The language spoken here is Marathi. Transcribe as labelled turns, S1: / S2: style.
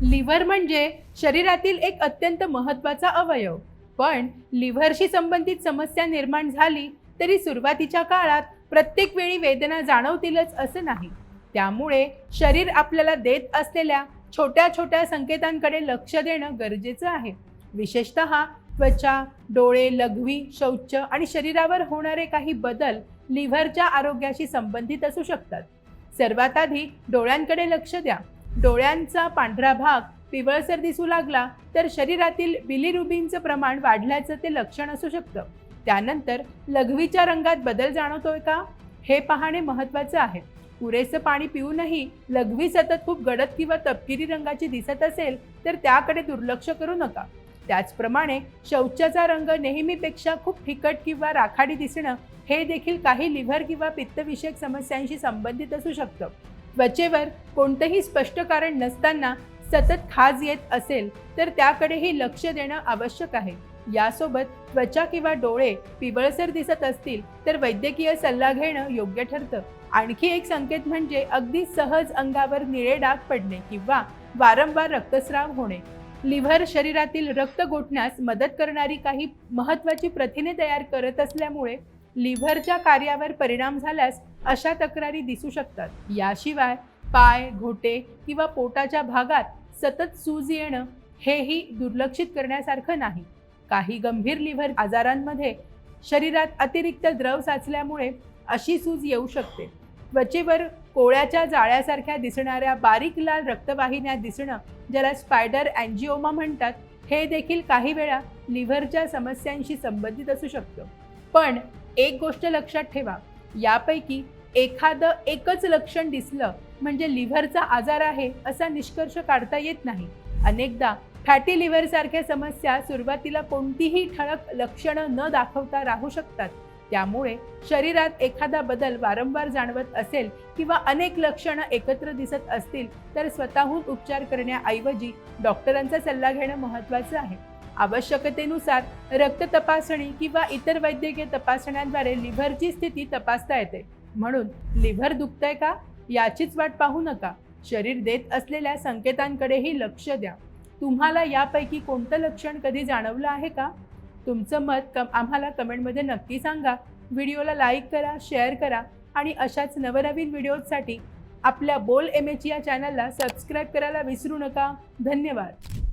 S1: लिव्हर म्हणजे शरीरातील एक अत्यंत महत्त्वाचा अवयव. पण लिव्हरशी संबंधित समस्या निर्माण झाली तरी सुरुवातीच्या काळात प्रत्येक वेळी वेदना जाणवतीलच असं नाही. त्यामुळे शरीर आपल्याला देत असलेल्या छोट्या छोट्या संकेतांकडे लक्ष देणं गरजेचं आहे. विशेषतः त्वचा, डोळे, लघवी, शौच आणि शरीरावर होणारे काही बदल लिव्हरच्या आरोग्याशी संबंधित असू शकतात. सर्वात आधी डोळ्यांकडे लक्ष द्या. डोळ्यांचा पांढरा भाग पिवळसर दिसू लागला तर शरीरातील बिलिरुबिनचं प्रमाण वाढल्याचं ते लक्षण असू शकतं. त्यानंतर लघवीच्या रंगात बदल जाणवतोय का हे पाहणे महत्त्वाचं आहे. पुरेसं पाणी पिऊनही लघवी सतत खूप गडद किंवा तपकिरी रंगाची दिसत असेल तर त्याकडे दुर्लक्ष करू नका. त्याचप्रमाणे शौचाचा रंग नेहमीपेक्षा खूप फिकट किंवा राखाडी दिसणं हे देखील काही लिव्हर किंवा पित्तविषयक समस्यांशी संबंधित असू शकतं. त्वचेवर कोणतंही स्पष्ट कारण नसताना सतत खाज येत असेल तर त्याकडेही लक्ष देणं आवश्यक आहे. यासोबत त्वचा किंवा डोळे पिवळसर दिसत असतील तर वैद्यकीय सल्ला घेणं योग्य ठरतं. आणखी एक संकेत म्हणजे अगदी सहज अंगावर निळे डाग पडणे किंवा वारंवार रक्तस्राव होणे. लिव्हर शरीरातील रक्त गोठण्यास मदत करणारी काही महत्त्वाची प्रथिने तयार करत असल्यामुळे लिव्हरच्या कार्यावर परिणाम झाल्यास अशा तक्रारी दिसू शकतात. याशिवाय पाय, घोटे किंवा पोटाच्या भागात सतत सूज येणं हेही दुर्लक्षित करण्यासारखं नाही. काही गंभीर लिव्हर आजारांमध्ये शरीरात अतिरिक्त द्रव साचल्यामुळे अशी सूज येऊ शकते. त्वचेवर कोळ्याच्या जाळ्यासारख्या दिसणाऱ्या बारीक लाल रक्तवाहिन्या दिसणं, ज्याला स्पायडर अँजिओमा म्हणतात, हे देखील काही वेळा लिव्हरच्या समस्यांशी संबंधित असू शकतं. पण एक गोष्ट लक्षात ठेवा, यापैकी एकच लक्षण दिसलं म्हणजे लिव्हरचा आजार आहे असा निष्कर्ष काढता येत नाही. अनेकदा फॅटी लिव्हर सारख्या समस्या सुरुवातीला कोणतीही ठळक लक्षणं न दाखवता राहू शकतात. त्यामुळे शरीरात एखादा बदल वारंवार जाणवत असेल किंवा अनेक लक्षणं एकत्र दिसत असतील तर स्वतःहून उपचार करण्याऐवजी डॉक्टरांचा सल्ला घेणं महत्त्वाचं आहे. आवश्यकतेनुसार रक्त तपासणी किंवा इतर वैद्यकीय तपासण्यांद्वारे लिव्हरची स्थिती तपासता येते. म्हणून लिव्हर दुखतंय का याचीच वाट पाहू नका. शरीर देत असलेल्या संकेतांकडेही लक्ष द्या. तुम्हाला यापैकी कोणतं लक्षण कधी जाणवलं आहे का? तुमचं मत आम्हाला कमेंटमध्ये नक्की सांगा. व्हिडिओला लाईक करा, शेअर करा आणि अशाच नवनवीन व्हिडिओजसाठी आपल्या बोल MH या चॅनलला सबस्क्राईब करायला विसरू नका. धन्यवाद.